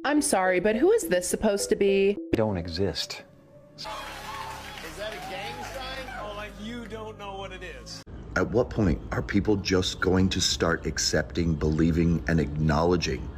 I'm sorry, but who is this supposed to be? They don't exist. Is that a gang sign? Oh, like you don't know what it is. At what point are people just going to start accepting, believing, and acknowledging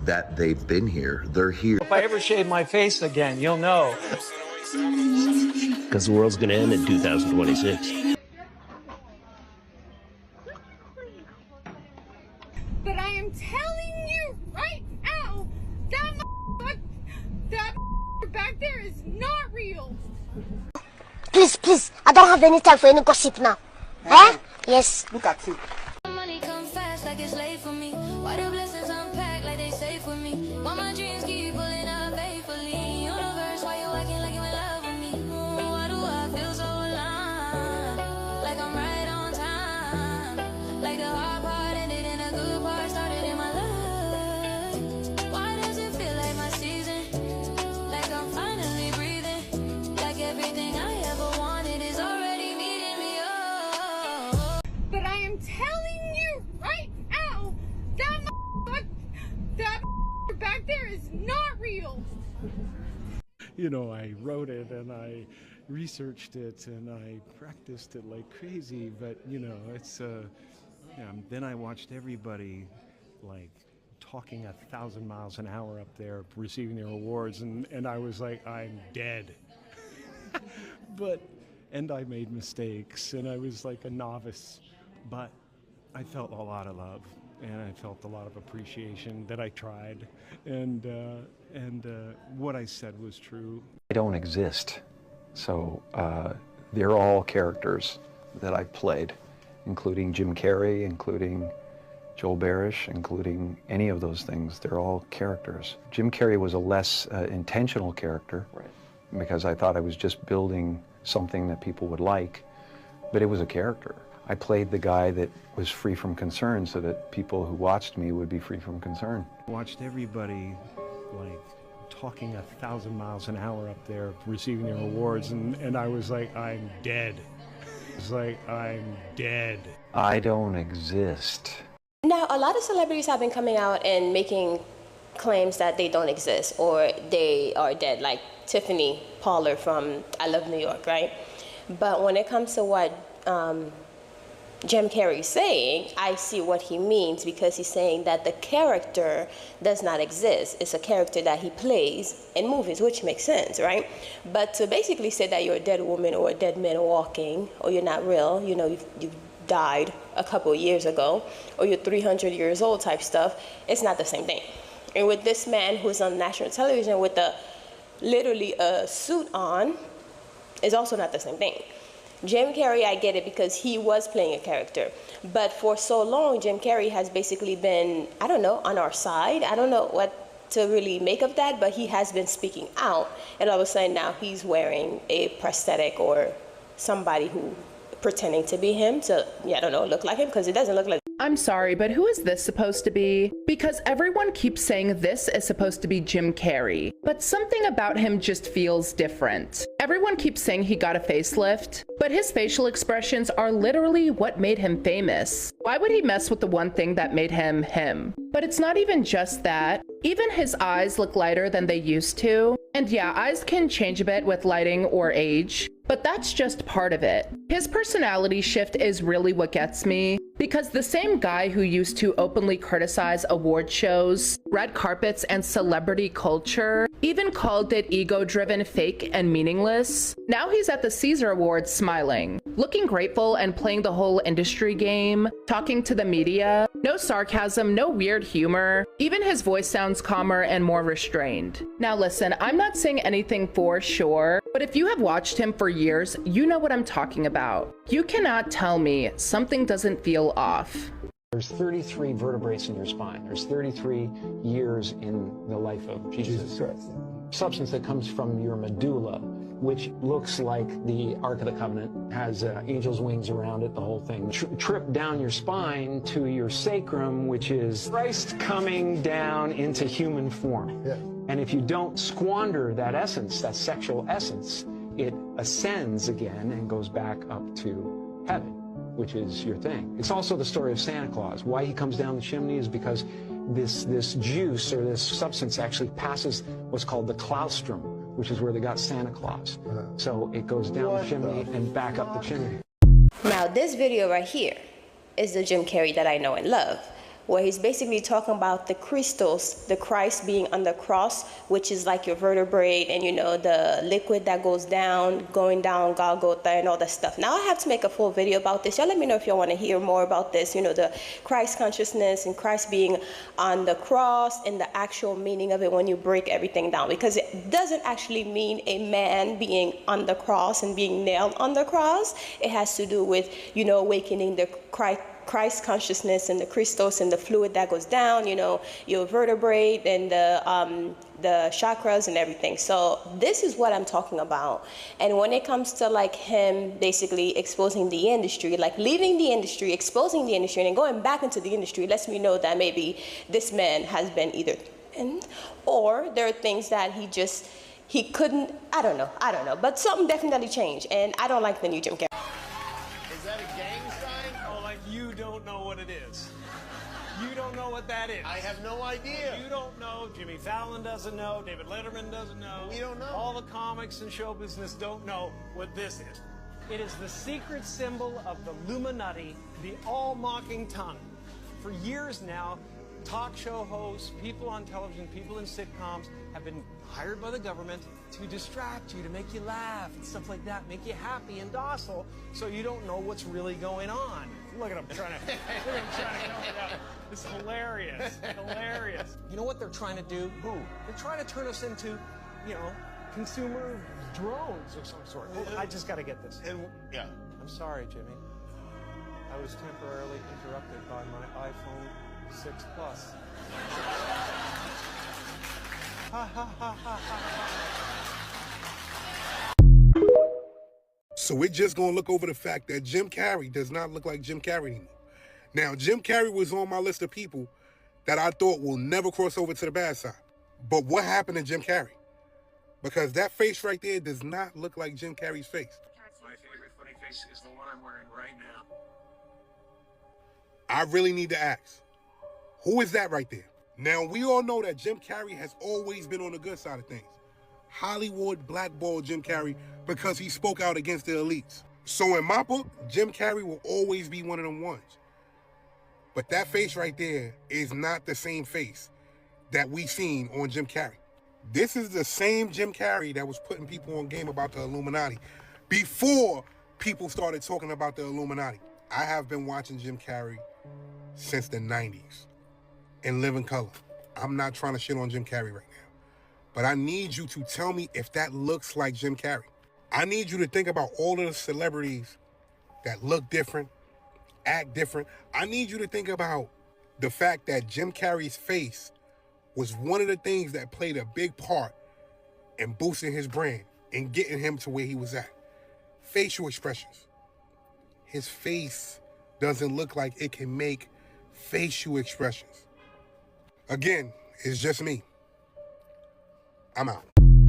that they've been here, they're here? If I ever shave my face again, you'll know. Because the world's going to end in 2026. But I am telling you right now, that back there is not real. Please, I don't have any time for any gossip now. Huh? Yes. Look at you. Money come fast like it's late for me. Why the blessings unpack like they safe with me? Why my dreams keep pulling up faithfully? Universe, why you acting like you in love with me? Why do I feel so alive? Like I'm right on time. Like the hard part ended and the good part started in my life. Why does it feel like my season? Like I'm finally breathing. Like everything I ever wanted is already meeting me up. But I am telling you right now, that back there is not real. You know, I wrote it and I researched it and I practiced it like crazy, but you know, it's then I watched everybody like talking 1,000 miles an hour up there receiving their awards, and I was like, I'm dead. And I made mistakes and I was like a novice, but I felt a lot of love and I felt a lot of appreciation that I tried, and what I said was true. They don't exist. So they're all characters that I've played, including Jim Carrey, including Joel Barish, including any of those things. They're all characters. Jim Carrey was a less intentional character, right, because I thought I was just building something that people would like, but it was a character. I played the guy that was free from concern so that people who watched me would be free from concern. Watched everybody like talking 1,000 miles an hour up there receiving their awards, and I was like, I'm dead. It's like, I'm dead. I don't exist. Now, a lot of celebrities have been coming out and making claims that they don't exist or they are dead, like Tiffany Pollard from I Love New York, right? But when it comes to what Jim Carrey is saying, I see what he means, because he's saying that the character does not exist. It's a character that he plays in movies, which makes sense, right? But to basically say that you're a dead woman or a dead man walking, or you're not real, you know, you've died a couple of years ago, or you're 300 years old type stuff, it's not the same thing. And with this man who's on national television with literally a suit on, is also not the same thing. Jim Carrey, I get it because he was playing a character. But for so long, Jim Carrey has basically been, I don't know, on our side. I don't know what to really make of that, but he has been speaking out. And all of a sudden now he's wearing a prosthetic or somebody who pretending to be him to, I don't know, look like him, because it doesn't look like. I'm sorry, but who is this supposed to be? Because everyone keeps saying this is supposed to be Jim Carrey, but something about him just feels different. Everyone keeps saying he got a facelift, but his facial expressions are literally what made him famous. Why would he mess with the one thing that made him him? But it's not even just that. Even his eyes look lighter than they used to. And yeah, eyes can change a bit with lighting or age, but that's just part of it. His personality shift is really what gets me, because the same guy who used to openly criticize award shows, red carpets, and celebrity culture even called it ego-driven, fake, and meaningless. Now he's at the Caesar Awards smiling, looking grateful and playing the whole industry game, talking to the media. No sarcasm, no weird humor. Even his voice sounds calmer and more restrained. Now listen, I'm not saying anything for sure, but if you have watched him for years, you know what I'm talking about. You cannot tell me something doesn't feel off. There's 33 vertebrae in your spine. There's 33 years in the life of Jesus Christ. Substance that comes from your medulla, which looks like the Ark of the Covenant, has angel's wings around it, the whole thing. Trip down your spine to your sacrum, which is Christ coming down into human form. Yeah. And if you don't squander that essence, that sexual essence, it ascends again and goes back up to heaven, which is your thing. It's also the story of Santa Claus. Why he comes down the chimney is because this juice or this substance actually passes what's called the claustrum, which is where they got Santa Claus. So it goes down the chimney and back up the chimney. Now, this video right here is the Jim Carrey that I know and love, where he's basically talking about the Christos, the Christ being on the cross, which is like your vertebrae and, you know, the liquid that goes down, going down Golgotha and all that stuff. Now, I have to make a full video about this. Y'all let me know if y'all want to hear more about this, you know, the Christ consciousness and Christ being on the cross and the actual meaning of it when you break everything down, because it doesn't actually mean a man being on the cross and being nailed on the cross. It has to do with, you know, awakening the Christ consciousness and the Christos and the fluid that goes down, you know, your vertebrae and the chakras and everything. So this is what I'm talking about. And when it comes to like him basically exposing the industry, like leaving the industry, exposing the industry, and then going back into the industry, lets me know that maybe this man has been either in, or there are things that he couldn't, I don't know, but something definitely changed, and I don't like the new Jim Carrey. Is that a gang sign? Oh, like you don't know what it is. You don't know what that is. I have no idea. You don't know. Jimmy Fallon doesn't know. David Letterman doesn't know. We don't know. All the comics and show business don't know what this is. It is the secret symbol of the Illuminati, the all-mocking tongue. For years now, talk show hosts, people on television, people in sitcoms have been hired by the government to distract you, to make you laugh and stuff like that, make you happy and docile, so you don't know what's really going on. Look at him trying to cover it up. It's hilarious, hilarious. You know what they're trying to do? Who? They're trying to turn us into, you know, consumer drones of some sort. I just got to get this. Yeah. I'm sorry, Jimmy. I was temporarily interrupted by my iPhone 6 Plus. So we're just going to look over the fact that Jim Carrey does not look like Jim Carrey anymore. Now, Jim Carrey was on my list of people that I thought will never cross over to the bad side. But what happened to Jim Carrey? Because that face right there does not look like Jim Carrey's face. My favorite funny face is the one I'm wearing right now. I really need to ask, who is that right there? Now, we all know that Jim Carrey has always been on the good side of things. Hollywood blackballed Jim Carrey because he spoke out against the elites. So in my book, Jim Carrey will always be one of them ones. But that face right there is not the same face that we seen on Jim Carrey. This is the same Jim Carrey that was putting people on game about the Illuminati before people started talking about the Illuminati. I have been watching Jim Carrey since the 90s in living color. I'm not trying to shit on Jim Carrey right now, but I need you to tell me if that looks like Jim Carrey. I need you to think about all of the celebrities that look different, act different. I need you to think about the fact that Jim Carrey's face was one of the things that played a big part in boosting his brand and getting him to where he was at. Facial expressions. His face doesn't look like it can make facial expressions. Again, it's just me. I'm out.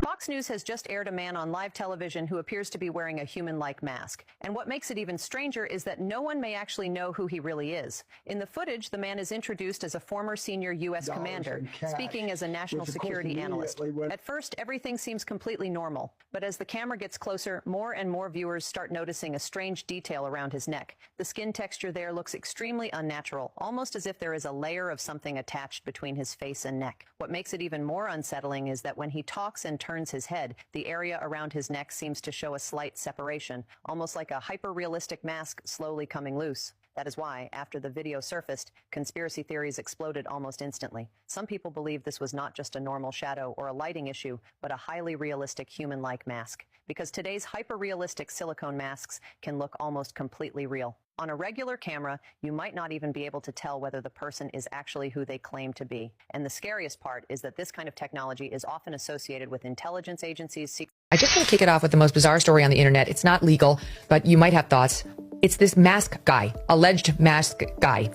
Fox News has just aired a man on live television who appears to be wearing a human-like mask. And what makes it even stranger is that no one may actually know who he really is. In the footage, the man is introduced as a former senior U.S. commander, speaking as a national security analyst. At first, everything seems completely normal. But as the camera gets closer, more and more viewers start noticing a strange detail around his neck. The skin texture there looks extremely unnatural, almost as if there is a layer of something attached between his face and neck. What makes it even more unsettling is that when he talks and turns his head, the area around his neck seems to show a slight separation, almost like a hyper-realistic mask slowly coming loose. That is why, after the video surfaced, conspiracy theories exploded almost instantly. Some people believe this was not just a normal shadow or a lighting issue, but a highly realistic human-like mask. Because today's hyper-realistic silicone masks can look almost completely real. On a regular camera, you might not even be able to tell whether the person is actually who they claim to be. And the scariest part is that this kind of technology is often associated with intelligence agencies. I just want to kick it off with the most bizarre story on the internet. It's not legal, but you might have thoughts. It's this mask guy, alleged mask guy.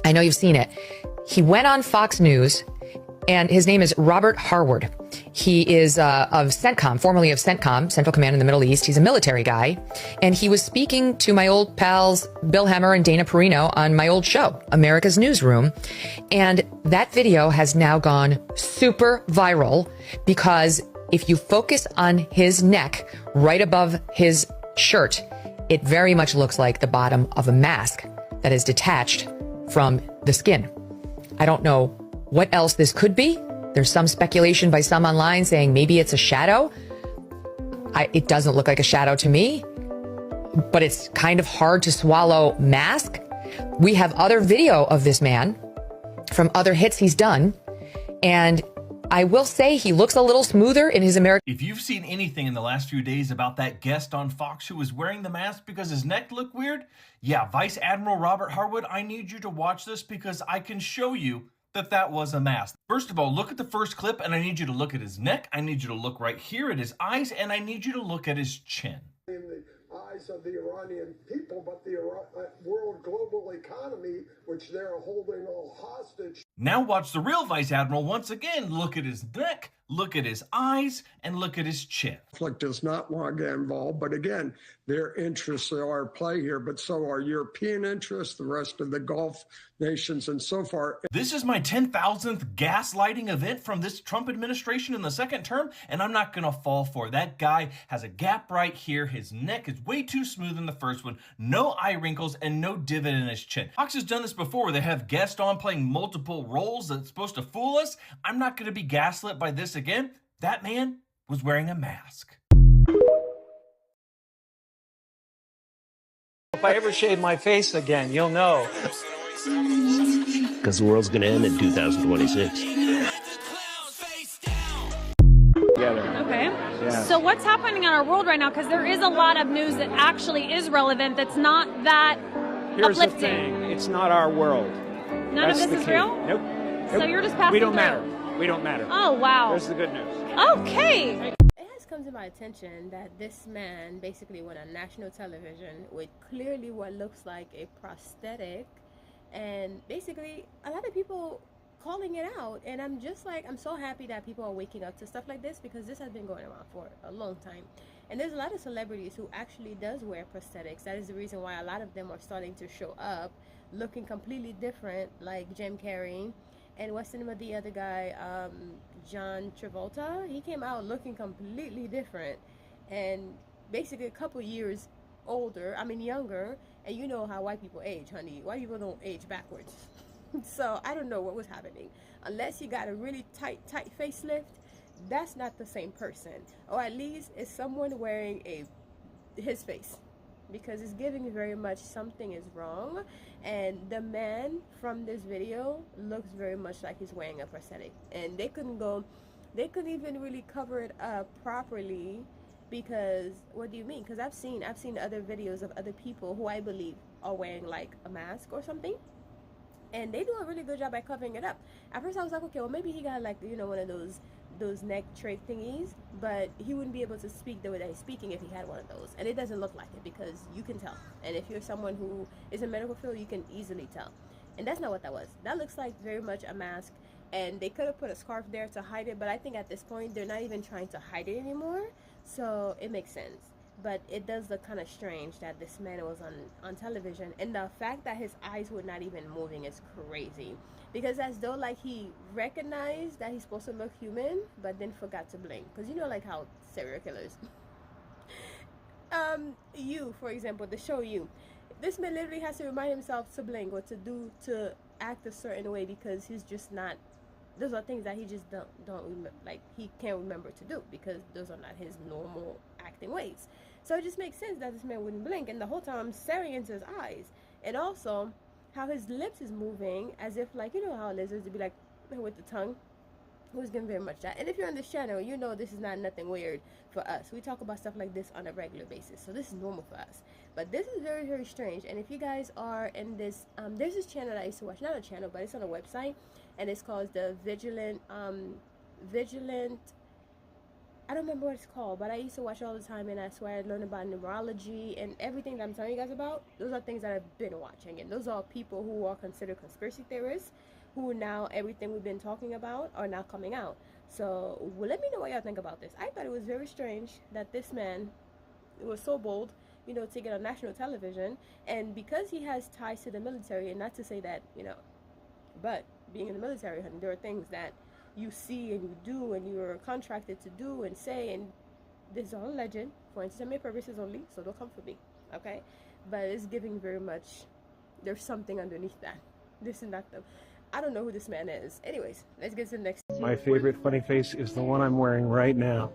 I know you've seen it. He went on Fox News And his name is Robert Harward. He is of CENTCOM, formerly of CENTCOM, Central Command in the Middle East. He's a military guy. And he was speaking to my old pals, Bill Hemmer and Dana Perino, on my old show, America's Newsroom. And that video has now gone super viral because if you focus on his neck right above his shirt, it very much looks like the bottom of a mask that is detached from the skin. I don't know what else this could be. There's some speculation by some online saying maybe it's a shadow. It doesn't look like a shadow to me, but it's kind of hard to swallow mask. We have other video of this man from other hits he's done, and I will say he looks a little smoother in his American. If you've seen anything in the last few days about that guest on Fox who was wearing the mask because his neck looked weird, yeah, Vice Admiral Robert Harwood, I need you to watch this because I can show you that was a mask. First of all, look at the first clip, and I need you to look at his neck. I need you to look right here at his eyes, and I need you to look at his chin. In the eyes of the Iranian people, but the world global economy, which they're holding all hostage. Now watch the real Vice Admiral once again. Look at his neck, look at his eyes, and look at his chin. Conflict does not want to get involved, but again, their interests are at play here, but so are European interests, the rest of the Gulf nations, and so far. This is my 10,000th gaslighting event from this Trump administration in the second term, and I'm not going to fall for it. That guy has a gap right here. His neck is way too smooth in the first one, no eye wrinkles, and no divot in his chin. Fox has done this before where they have guests on playing multiple roles that's supposed to fool us. I'm not going to be gaslit by this again. That man was wearing a mask. If I ever shave my face again, you'll know. Because the world's going to end in 2026. Okay. Yeah. So what's happening in our world right now? Because there is a lot of news that actually is relevant that's not that Here's uplifting. the thing. It's not our world. None of this is real? Nope. So you're just passing We don't through. matter. We don't matter. Oh, wow. There's the good news. Okay. It has come to my attention that this man basically went on national television with clearly what looks like a prosthetic, and basically a lot of people calling it out, and I'm just like, I'm so happy that people are waking up to stuff like this, because this has been going around for a long time, and there's a lot of celebrities who actually does wear prosthetics. That is the reason why a lot of them are starting to show up looking completely different, like Jim Carrey. And what's the name of the other guy? John Travolta. He came out looking completely different, and basically a couple years older, younger, and you know how white people age, honey. White people don't age backwards. So I don't know what was happening. Unless you got a really tight facelift, that's not the same person. Or at least it's someone wearing his face, because it's giving very much something is wrong. And the man from this video looks very much like he's wearing a prosthetic, and they couldn't even really cover it up properly, because what do you mean? Because I've seen other videos of other people who I believe are wearing like a mask or something, and they do a really good job at covering it up. At first I was like, okay, well maybe he got like, one of those neck trig thingies, but he wouldn't be able to speak the way that he's speaking if he had one of those, and it doesn't look like it, because you can tell. And if you're someone who is in medical field, you can easily tell. And that's not what that was. That looks like very much a mask, and they could have put a scarf there to hide it, but I think at this point they're not even trying to hide it anymore, so it makes sense. But it does look kind of strange that this man was on television, and the fact that his eyes were not even moving is crazy, because as though like he recognized that he's supposed to look human but then forgot to blink, because like how serial killers You, for example, the show You, this man literally has to remind himself to blink or to act a certain way, because he's just not, those are things that he just he can't remember to do, because those are not his normal acting ways. So it just makes sense that this man wouldn't blink, and the whole time I'm staring into his eyes. And also how his lips is moving as if like, how lizards would be like with the tongue. It was giving very much that. And if you're on this channel, this is not nothing weird for us. We talk about stuff like this on a regular basis, so this is normal for us. But this is very, very strange. And if you guys are in this, there's this channel that I used to watch, not a channel, but it's on a website, and it's called the Vigilant, I don't remember what it's called, but I used to watch all the time, and I swear I learned about neurology and everything that I'm telling you guys about. Those are things that I've been watching, and those are people who are considered conspiracy theorists, who now everything we've been talking about are now coming out. So let me know what y'all think about this. I thought it was very strange that this man was so bold, you know, to get on national television, and because he has ties to the military, and not to say that, you know, but being in the military, honey, there are things that you see and you do and you're contracted to do and say, and this is all a legend for entertainment purposes only, so don't come for me, okay? But it's giving very much, there's something underneath that. This is not the, I don't know who this man is. Anyways, let's get to the next. My favorite funny face is the one I'm wearing right now.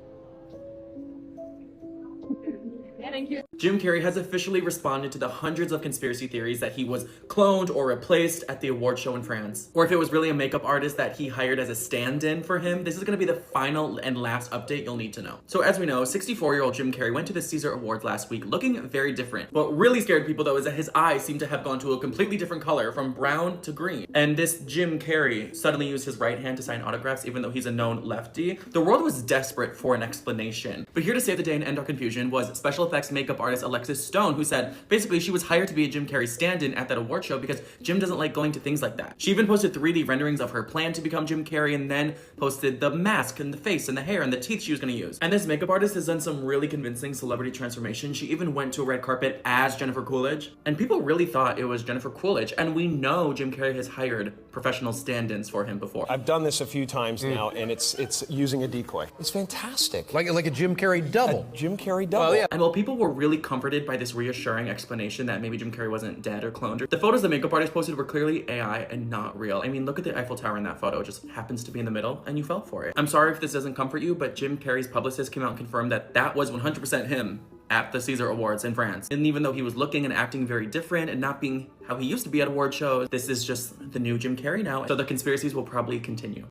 Thank you. Jim Carrey has officially responded to the hundreds of conspiracy theories that he was cloned or replaced at the award show in France, or if it was really a makeup artist that he hired as a stand-in for him. This is going to be the final and last update you'll need to know. So as we know, 64-year-old Jim Carrey went to the Caesar Awards last week looking very different. What really scared people though is that his eyes seem to have gone to a completely different color, from brown to green. And this Jim Carrey suddenly used his right hand to sign autographs even though he's a known lefty. The world was desperate for an explanation. But here to save the day and end our confusion was special effects makeup artist Alexis Stone, who said basically she was hired to be a Jim Carrey stand-in at that award show because Jim doesn't like going to things like that. She even posted 3D renderings of her plan to become Jim Carrey, and then posted the mask and the face and the hair and the teeth she was going to use. And this makeup artist has done some really convincing celebrity transformation. She even went to a red carpet as Jennifer Coolidge, and people really thought it was Jennifer Coolidge. And we know Jim Carrey has hired professional stand-ins for him before. I've done this a few times now, and it's using a decoy. It's fantastic. Like a Jim Carrey double. A Jim Carrey double. Oh, yeah. And while people were really comforted by this reassuring explanation that maybe Jim Carrey wasn't dead or cloned, the photos the makeup artist posted were clearly AI and not real. I mean, look at the Eiffel Tower in that photo. It just happens to be in the middle, and you fell for it. I'm sorry if this doesn't comfort you, but Jim Carrey's publicist came out and confirmed that that was 100% him at the Caesar Awards in France. And even though he was looking and acting very different and not being how he used to be at award shows, this is just the new Jim Carrey now. So the conspiracies will probably continue.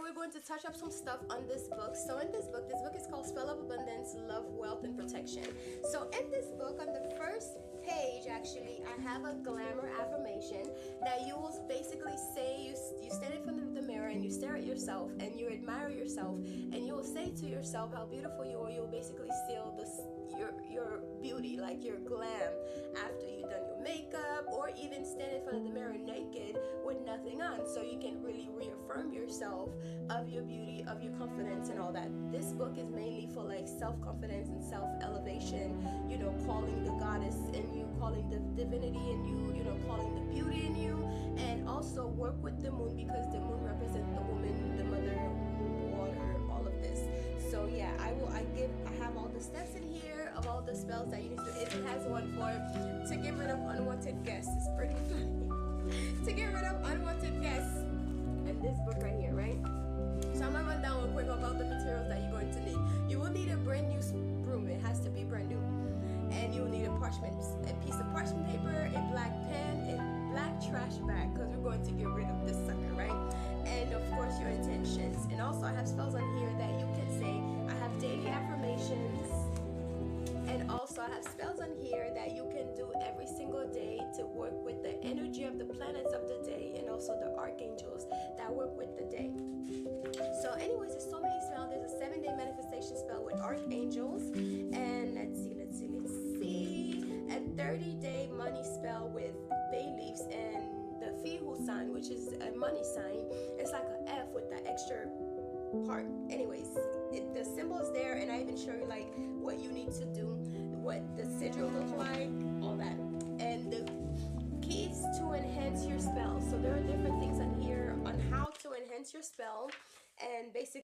We're going to touch up some stuff on this book. So in this book is called Spell of Abundance, Love, Wealth, and Protection. So in this book, on the first page, actually, I have a glamour affirmation that you will basically say, you stand in front of the mirror and you stare at yourself and you admire yourself, and you will say to yourself how beautiful you are. You'll basically seal this your beauty, like your glam, after you've done your makeup, or even stand in front of the mirror naked with nothing on, so you can really reaffirm yourself of your beauty, of your confidence, and all that. This book is mainly for like self-confidence and self-elevation, you know, calling the goddess in you, calling the divinity in you, you know, calling the beauty in you, and also work with the moon, because the moon represents the woman, the mother, water, all of this. So yeah, I have all the steps in here of all the spells that you need to do. It has one to get rid of unwanted guests. It's pretty funny. To get rid of unwanted guests. And this book right here, right? So I'm gonna run down real quick about the materials that you're going to need. You will need a brand new broom. It has to be brand new. And you will need a piece of parchment paper, a black pen, a black trash bag, because we're going to get rid of this sucker, right? And of course your intentions. And also I have spells on here that you can say. I have daily affirmations, and also I have spells on here that you can do every single day to work with the energy of the planets of the day, and also the archangels that work with the day. So anyways, there's so many spells. There's a 7-day manifestation spell with archangels, and let's see, a 30-day money spell with bay leaves and the Fihu sign, which is a money sign. It's like an F with that extra part. Anyways, the symbol is there, and I even show you like what you need to do, what the sigil looks like, all that, and the keys to enhance your spell. So there are different things on here on how to enhance your spell, and basically